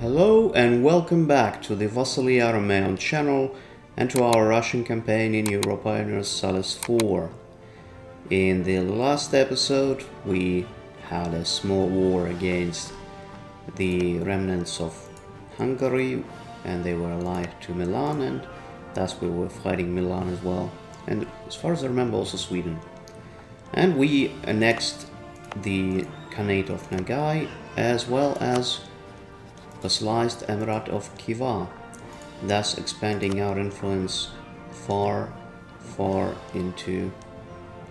Hello and welcome back to the Vasily Aramaeon channel and to our Russian campaign in Europa Universalis 4. In the last episode we had a small war against the remnants of Hungary, and they were allied to Milan, and thus we were fighting Milan as well, and as far as I remember also Sweden. And we annexed the Khanate of Nagai as well as vassalized Emirate of Khiva, thus expanding our influence far into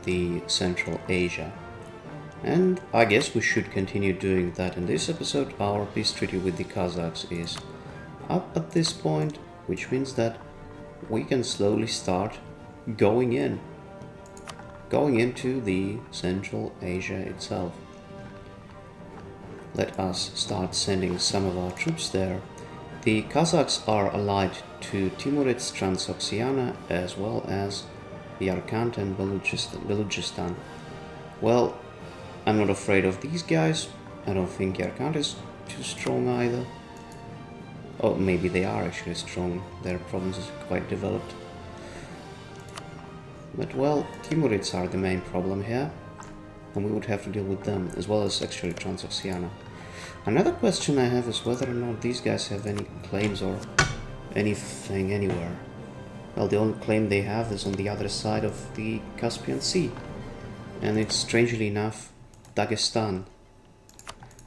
the Central Asia. And I guess we should continue doing that in this episode. Our peace treaty with the Kazakhs is up at this point, which means that we can slowly start going into the Central Asia itself. Let us start sending some of our troops there. The Kazakhs are allied to Timurids Transoxiana as well as Yarkand and Balochistan. Well, I'm not afraid of these guys. I don't think Yarkand is too strong either. Oh, maybe they are actually strong. Their province is quite developed. But well, Timurids are the main problem here, and we would have to deal with them, as well as actually Transoxiana. Another question I have is whether or not these guys have any claims or anything anywhere. Well, the only claim they have is on the other side of the Caspian Sea, and it's strangely enough Dagestan.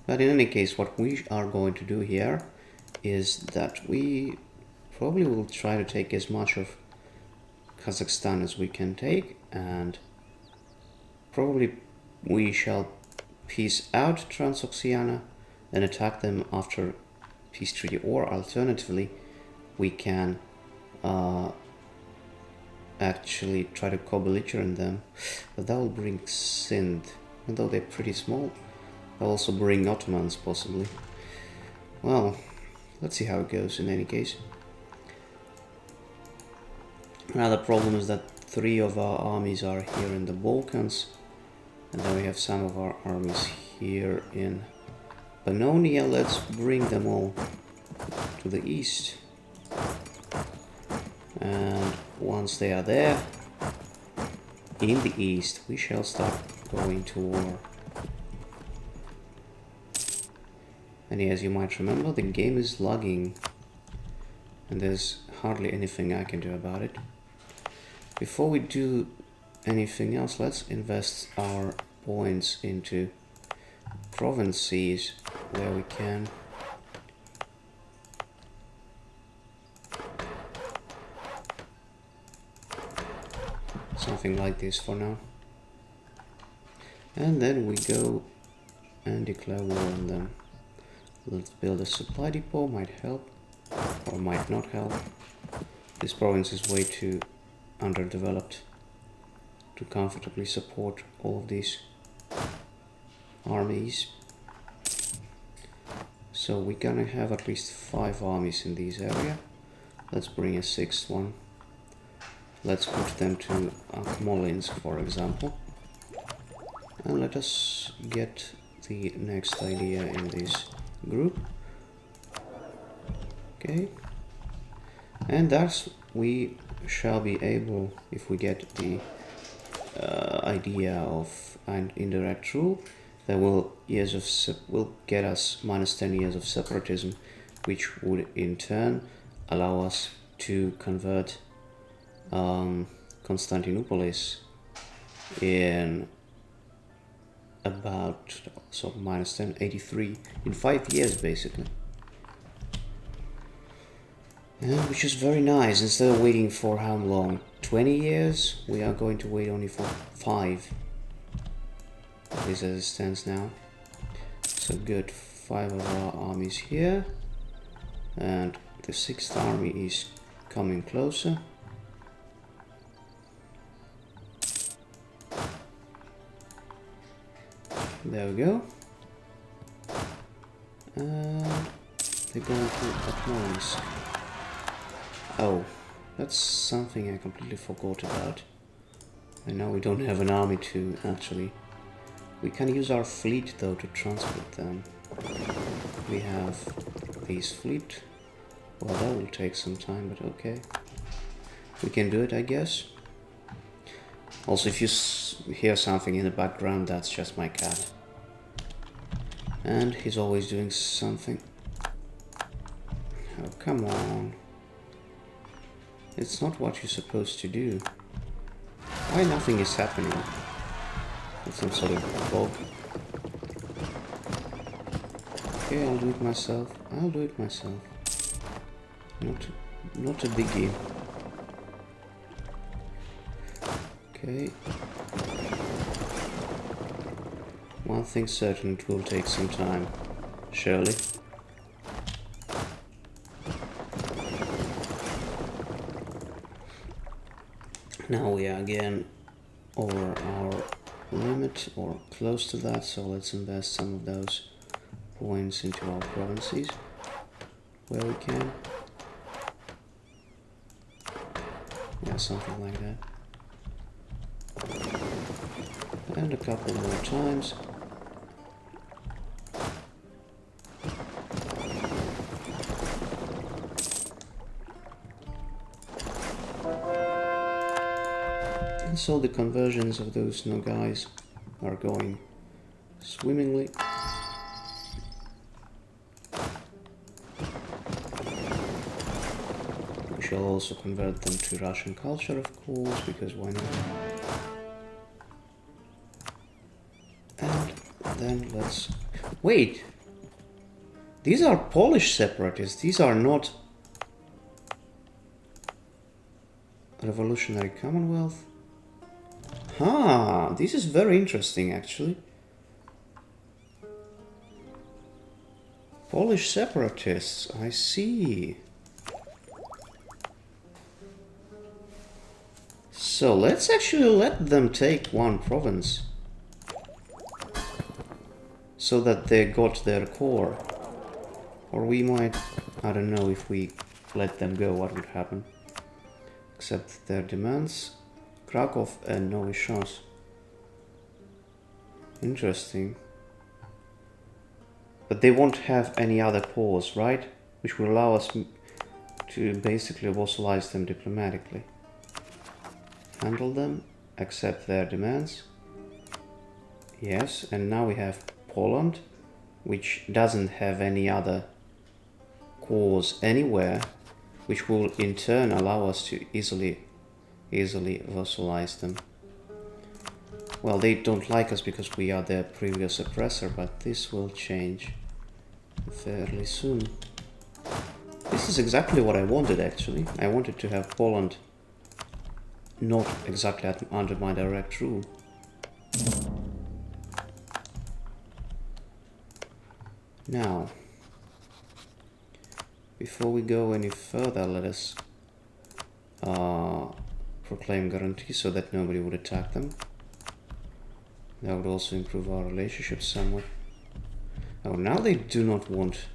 But in any case, what we are going to do here is that we probably will try to take as much of Kazakhstan as we can take, and probably we shall peace out Transoxiana and attack them after peace treaty, or alternatively we can actually try to co-belligerent them, but that will bring Sindh, although they're pretty small. They'll also bring Ottomans possibly. Well, let's see how it goes in any case. Another problem is that 3 of our armies are here in the Balkans, and then we have some of our armies here in Pannonia. Let's bring them all to the east. And once they are there, in the east, we shall start going to war. And as you might remember, the game is lagging, and there's hardly anything I can do about it. Before we do anything else, let's invest our points into provinces where we can. Something like this for now. And then we go and declare war on them. Let's build a supply depot, might help or might not help. This province is way too underdeveloped to comfortably support all of these armies. So we're gonna have at least 5 armies in this area. Let's bring a 6th one. Let's put them to Akmolinsk, for example. And let us get the next idea in this group. Okay. And thus we shall be able, if we get the idea of an indirect rule, that will get us minus 10 years of separatism, which would in turn allow us to convert Constantinopolis in about minus 10, 83 in 5 years basically. And which is very nice. Instead of waiting for how long? 20 years? We are going to wait only for 5. At least as it stands now. So good, 5 of our armies here. And the 6th army is coming closer. There we go. And they're going to Akmolinsk. Oh, that's something I completely forgot about. And now we don't have an army to actually. We can use our fleet though to transport them. We have Ace Fleet. Well, that will take some time, but okay. We can do it, I guess. Also, if you hear something in the background, that's just my cat. And he's always doing something. Oh, come on. It's not what you're supposed to do. Why nothing is happening? It's some sort of bug. Okay, I'll do it myself. I'll do it myself. Not a biggie. Okay. One thing's certain, it will take some time. Surely. Now we are again over our limit, or close to that, so let's invest some of those points into our provinces where we can. Yeah, something like that. And a couple more times. And so the conversions of those guys are going swimmingly. We shall also convert them to Russian culture, of course, because why not? And then let's... Wait! These are Polish separatists, these are not Revolutionary Commonwealth. Ah, this is very interesting, actually. Polish separatists, I see. So let's actually let them take one province. So that they got their core. Or we might... I don't know, if we let them go, what would happen. Accept their demands. Krakow and Nowy Chance. Interesting. But they won't have any other cores, right? Which will allow us to basically vassalize them diplomatically. Handle them. Accept their demands. Yes, and now we have Poland, which doesn't have any other cores anywhere, which will in turn allow us to easily vassalize them. Well, they don't like us because we are their previous oppressor, but this will change fairly soon. This is exactly what I wanted, actually. I wanted to have Poland not exactly under my direct rule. Now, before we go any further, let us proclaim guarantee so that nobody would attack them. That would also improve our relationships somewhat. Oh, now they do not want...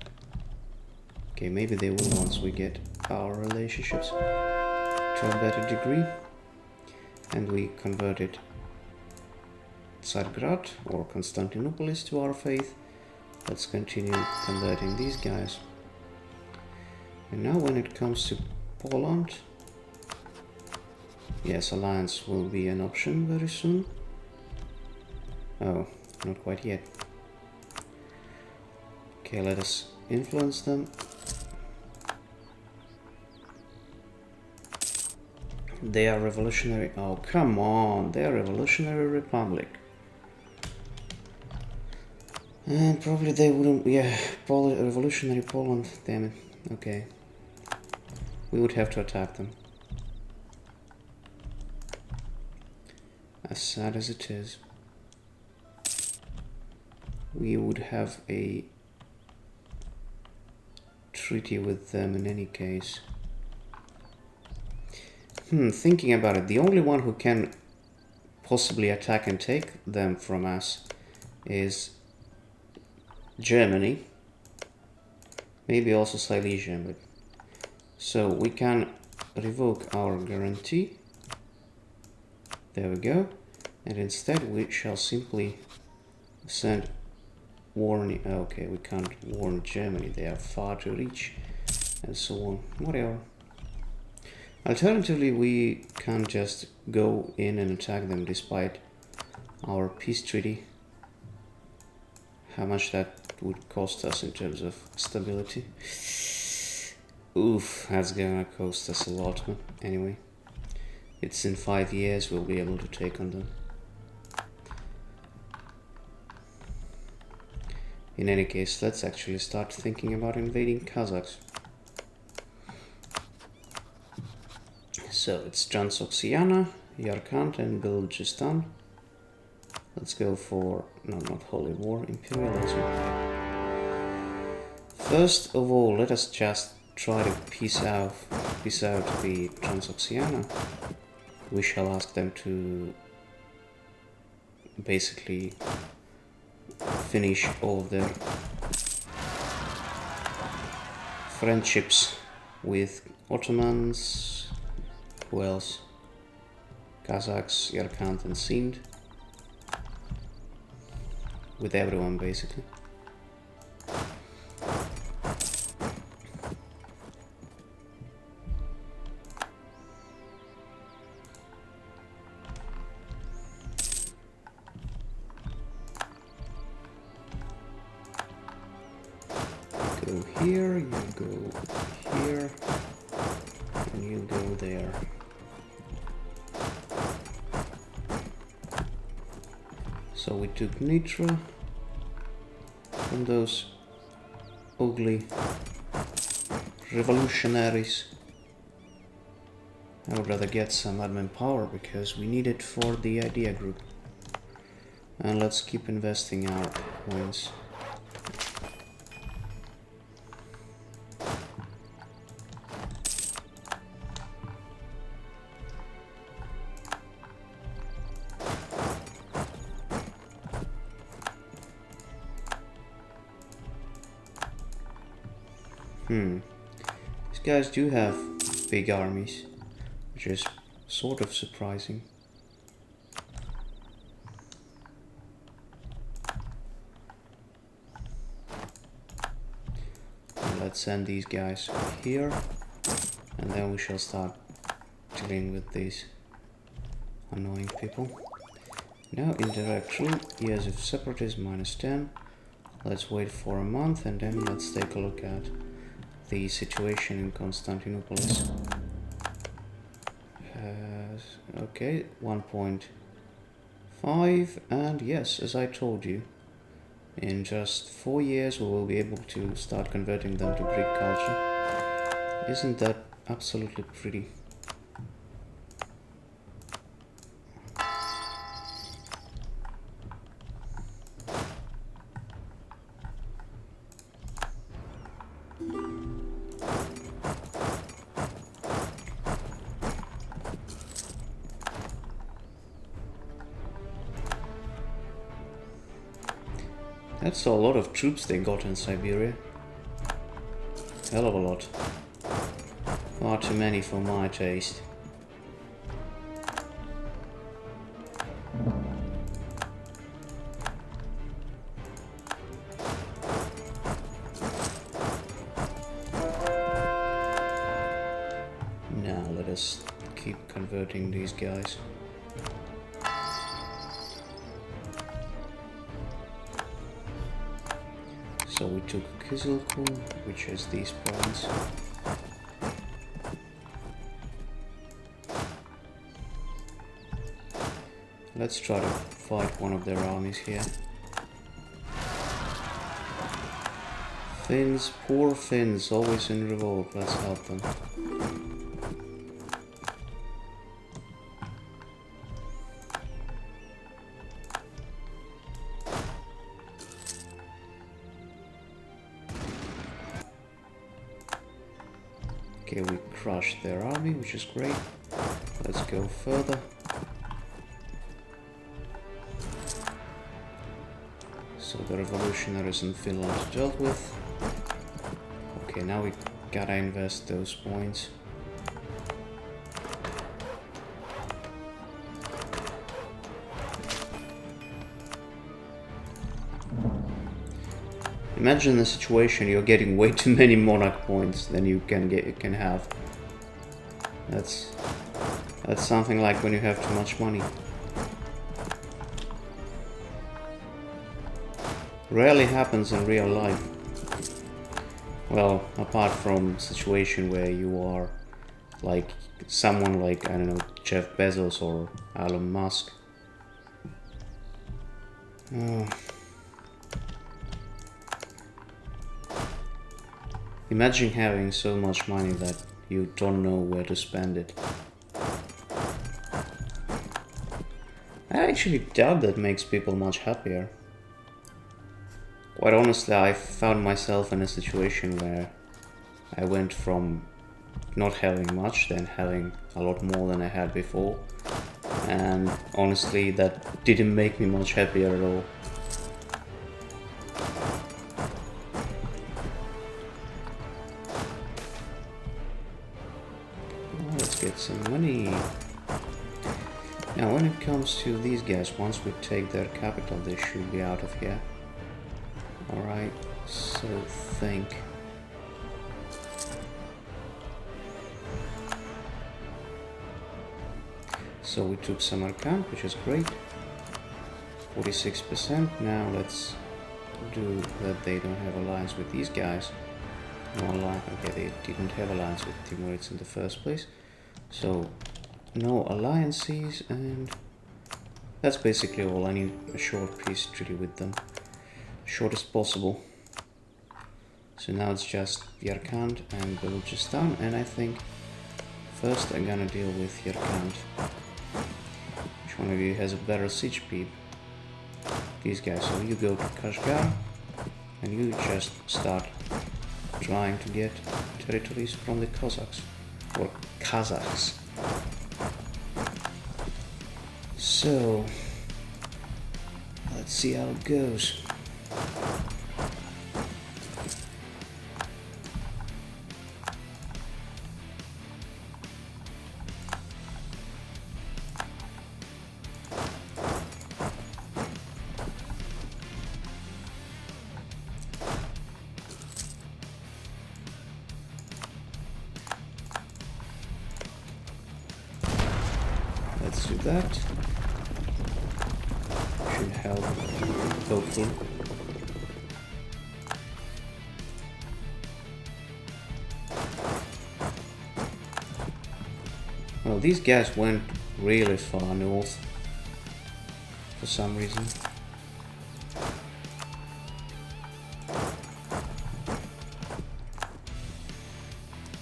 Okay, maybe they will once we get our relationships to a better degree. And we converted Tsargrad or Constantinopolis to our faith. Let's continue converting these guys. And now when it comes to Poland, yes, alliance will be an option very soon. Oh, not quite yet. Okay, let us influence them. They are revolutionary. Oh, come on, they are revolutionary republic. And probably they wouldn't. Yeah, revolutionary Poland. Damn it. Okay. We would have to attack them. As sad as it is. We would have a treaty with them in any case. Thinking about it, the only one who can possibly attack and take them from us is Germany. Maybe also Silesia, but... So we can revoke our guarantee. There we go. And instead we shall simply send warn... Okay, we can't warn Germany, they are far too rich, and so on. Whatever. Alternatively, we can just go in and attack them despite our peace treaty. How much that would cost us in terms of stability. Oof, that's gonna cost us a lot, huh? Anyway, it's in 5 years we'll be able to take on them. In any case, let's actually start thinking about invading Kazakhs. So it's Transoxiana, Yarkand and Balochistan. Let's go for, no, not Holy War, Imperialism. First of all, let us just try to peace out the Transoxiana. We shall ask them to basically finish all of their friendships with Ottomans. Who else? Kazakhs, Yarkand and Sind. With everyone basically. Go here, you go here, and you go there. So we took Nitra from those ugly revolutionaries. I would rather get some admin power because we need it for the idea group. And let's keep investing our coins. These guys do have big armies, which is sort of surprising. And let's send these guys here, and then we shall start dealing with these annoying people. Now indirect rule, years of separatism -10. Let's wait for a month and then let's take a look at the situation in Constantinople. Okay, 1.5, and yes, as I told you, in just 4 years we will be able to start converting them to Greek culture. Isn't that absolutely pretty? That's a lot of troops they got in Siberia. Hell of a lot. Far too many for my taste. Now let us keep converting these guys. So we took Kizilkum, which is these points. Let's try to fight one of their armies here. Finns, poor Finns, always in revolt. Let's help them. Okay, we crushed their army, which is great. Let's go further. So the revolutionaries in Finland dealt with. Okay, now we gotta invest those points. Imagine the situation, you're getting way too many monarch points than you can have. That's something like when you have too much money. Rarely happens in real life. Well, apart from situation where you are like someone like, I don't know, Jeff Bezos or Elon Musk. Imagine having so much money that you don't know where to spend it. I actually doubt that makes people much happier. Quite honestly, I found myself in a situation where I went from not having much, then having a lot more than I had before. And honestly, that didn't make me much happier at all. Let's get some money. Now when it comes to these guys, once we take their capital, they should be out of here. Alright, so think. So we took Samarkand, which is great. 46%. Now let's do that they don't have alliance with these guys. No alliance. Okay, they didn't have alliance with Timurids in the first place. So no alliances, and that's basically all. I need a short peace treaty with them. Short as possible. So now it's just Yarkand and Balochistan, and I think first I'm gonna deal with Yarkand. Which one of you has a better siege speed? These guys. So you go to Kashgar and you just start trying to get territories from the Cossacks or Kazakhs. So let's see how it goes. Let's do that. Should help, hopefully. Well, these guys went really far north for some reason.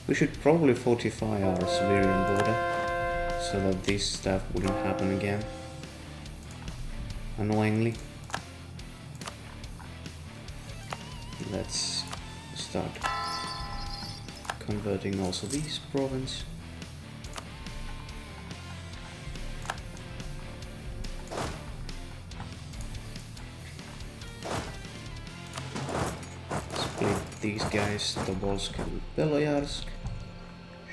We should probably fortify our Siberian border so that this stuff wouldn't happen again. Annoyingly. Let's start converting also these provinces. Split these guys, Tobolsk and Beloyarsk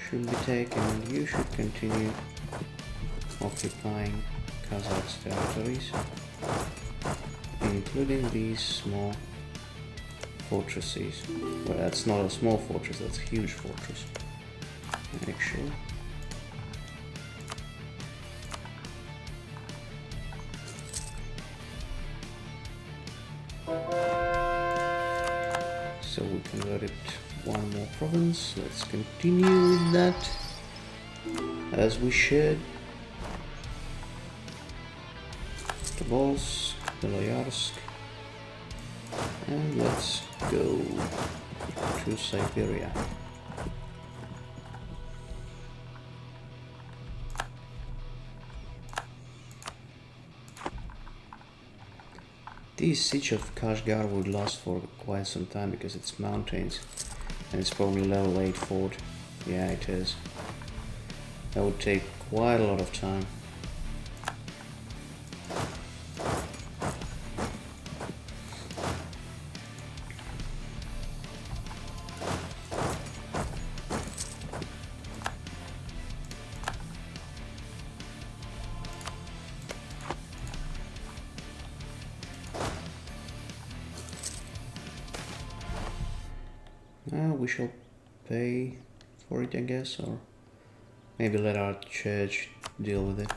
should be taken, and you should continue occupying Kazakh's territories, including these small fortresses. Well, that's not a small fortress, that's a huge fortress, actually. So we converted one more province. Let's continue with that, as we should. Tobolsk, Beloyarsk, and let's go to Siberia. This siege of Kashgar would last for quite some time because it's mountains and it's probably level 8 fort. Yeah, it is. That would take quite a lot of time. We shall pay for it, I guess, or maybe let our church deal with it.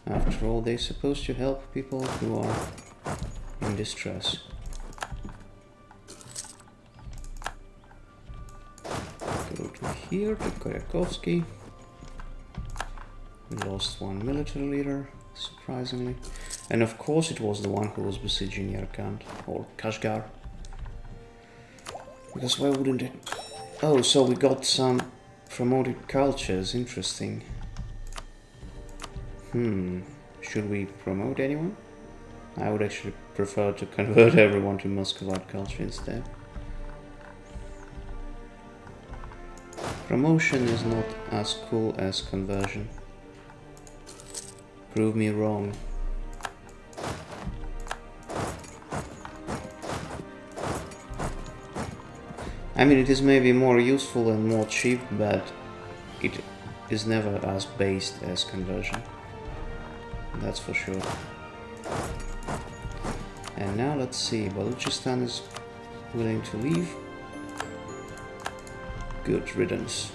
After all, they're supposed to help people who are in distress. Go to here, to Koryakovsky. We lost one military leader, surprisingly. And of course it was the one who was besieging Yarkand, or Kashgar. Because why wouldn't it? Oh, so we got some promoted cultures, interesting. Should we promote anyone? I would actually prefer to convert everyone to Muscovite culture instead. Promotion is not as cool as conversion. Prove me wrong. I mean, it is maybe more useful and more cheap, but it is never as based as conversion. That's for sure. And now let's see, Balochistan is willing to leave. Good riddance.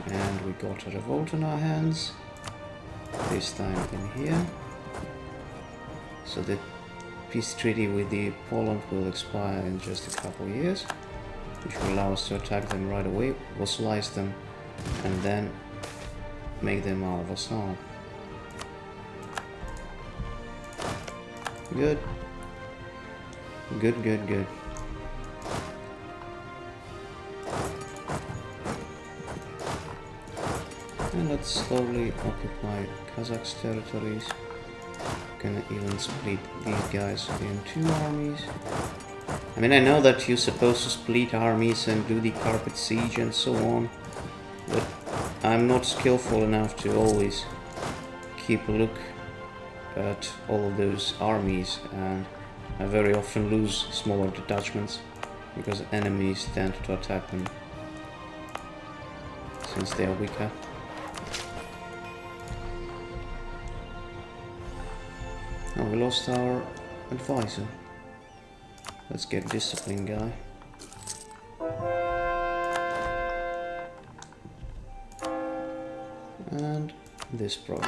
And we got a revolt on our hands. This time in here. So the peace treaty with the Poland will expire in just a couple of years, which will allow us to attack them right away, vassalize them, and then make them our vassal. Good. Good, good, good. And let's slowly occupy Kazakh's territories. Can even split these guys in 2 armies. I mean, I know that you're supposed to split armies and do the carpet siege and so on, but I'm not skillful enough to always keep a look at all of those armies, and I very often lose smaller detachments because enemies tend to attack them since they are weaker. Oh, we lost our advisor. Let's get discipline guy. And this province.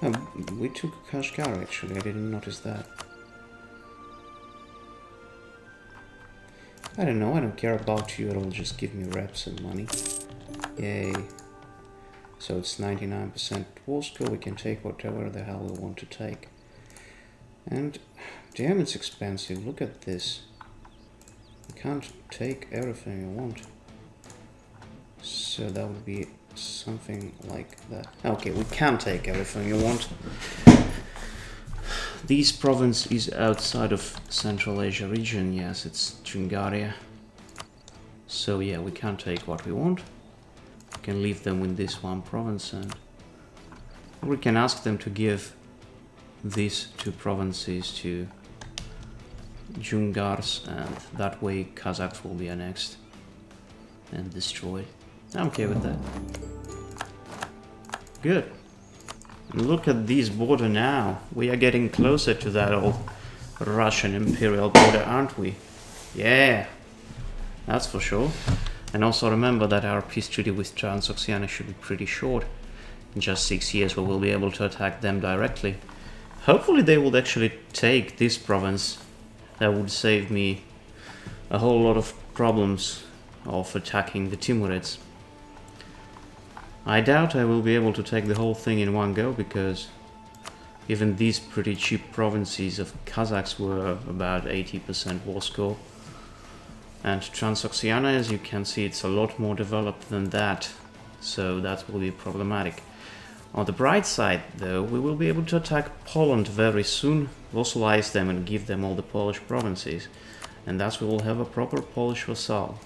Oh, we took Kashgar actually, I didn't notice that. I don't know, I don't care about you at all, just give me reps and money. Yay. So it's 99% war score, we can take whatever the hell we want to take. And damn, it's expensive, look at this. You can't take everything you want. So that would be something like that. Okay, we can take everything you want. This province is outside of Central Asia region, yes, it's Chungaria. So yeah, we can take what we want. We can leave them with this one province, and we can ask them to give these 2 provinces to Jungars, and that way Kazakhs will be annexed and destroyed. I'm okay with that. Good. Look at this border now. We are getting closer to that old Russian imperial border, aren't we? Yeah, that's for sure. And also remember that our peace treaty with Transoxiana should be pretty short. In just 6 years we will be able to attack them directly. Hopefully they would actually take this province. That would save me a whole lot of problems of attacking the Timurids. I doubt I will be able to take the whole thing in one go, because even these pretty cheap provinces of Kazakhs were about 80% war score. And Transoxiana, as you can see, it's a lot more developed than that, so that will be problematic. On the bright side, though, we will be able to attack Poland very soon, vassalize them and give them all the Polish provinces, and thus we will have a proper Polish vassal.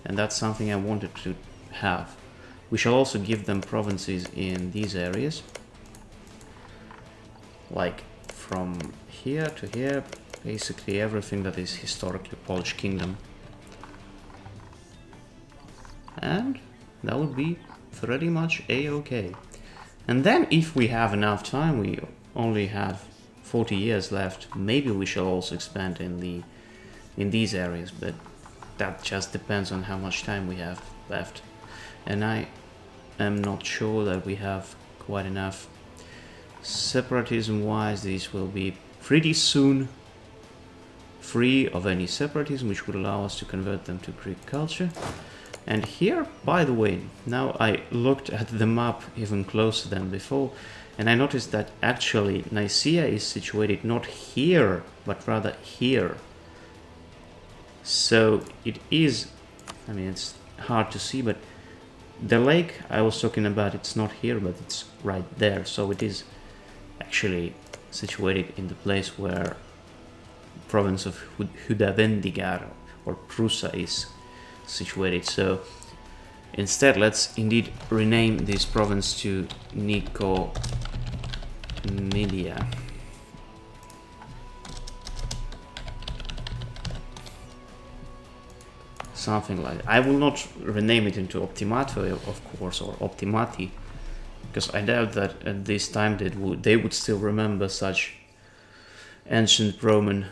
And that's something I wanted to have. We shall also give them provinces in these areas, like from here to here, basically everything that is historically Polish kingdom. And that would be pretty much a-okay. And then if we have enough time, we only have 40 years left, maybe we shall also expand in these areas, but that just depends on how much time we have left. And I am not sure that we have quite enough. Separatism wise, these will be pretty soon free of any separatism, which would allow us to convert them to Greek culture. And here, by the way, now I looked at the map even closer than before, and I noticed that actually Nicaea is situated not here, but rather here. So it is, I mean, it's hard to see, but the lake I was talking about, it's not here, but it's right there. So it is actually situated in the place where province of Hudavendigar or Prusa is situated. So instead, let's indeed rename this province to Nicomedia. Something like that. I will not rename it into Optimato, of course, or Optimati, because I doubt that at this time they would still remember such ancient Roman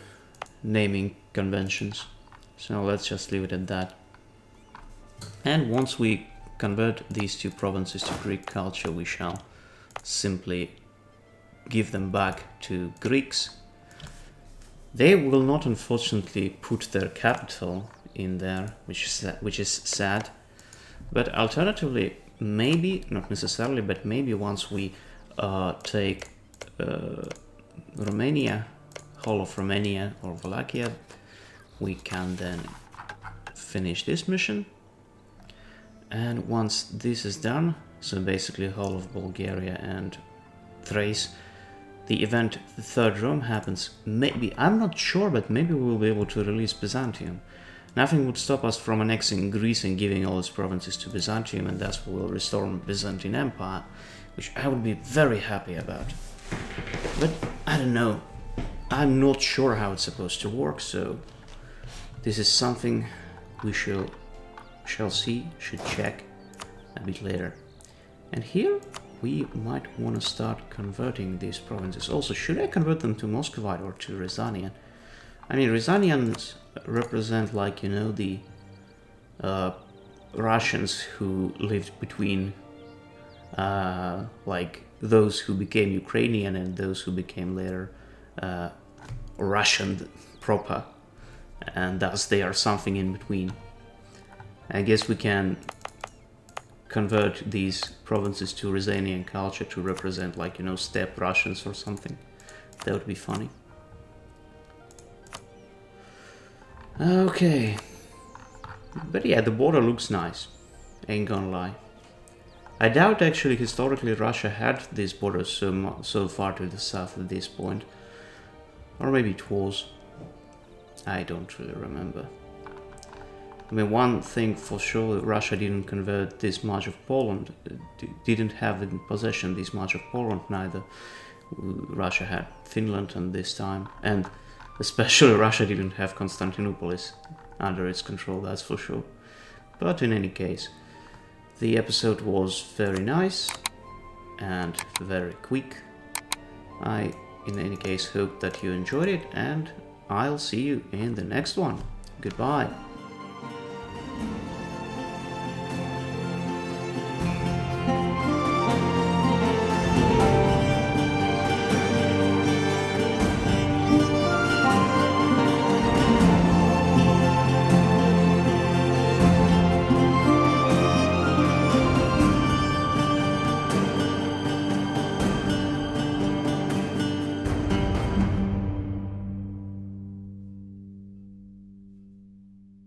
naming conventions. So let's just leave it at that. And once we convert these two provinces to Greek culture, we shall simply give them back to Greeks. They will not, unfortunately, put their capital in there, which is sad. But alternatively, maybe, not necessarily, but maybe once we take Romania, whole of Romania or Wallachia, we can then finish this mission. And once this is done, so basically whole of Bulgaria and Thrace, the event, the Third Rome happens. Maybe, I'm not sure, but maybe we'll be able to release Byzantium. Nothing would stop us from annexing Greece and giving all its provinces to Byzantium, and thus we will restore Byzantine Empire, which I would be very happy about. But I don't know. I'm not sure how it's supposed to work, so this is something we shall see, should check a bit later. And here we might want to start converting these provinces. Also, should I convert them to Muscovite or to Rязanian? I mean, Rязanians represent, like, you know, the Russians who lived between like those who became Ukrainian and those who became later Russian proper, and thus they are something in between. I guess we can convert these provinces to Rязanian culture to represent, like, you know, steppe Russians or something. That would be funny. Okay. But yeah, the border looks nice. Ain't gonna lie. I doubt actually historically Russia had these borders so far to the south at this point. Or maybe it was. I don't really remember. I mean, one thing for sure, Russia didn't convert this much of Poland, didn't have in possession this much of Poland neither. Russia had Finland at this time, and especially Russia didn't have Constantinople under its control, that's for sure. But in any case, the episode was very nice and very quick. I, in any case, hope that you enjoyed it, and I'll see you in the next one. Goodbye.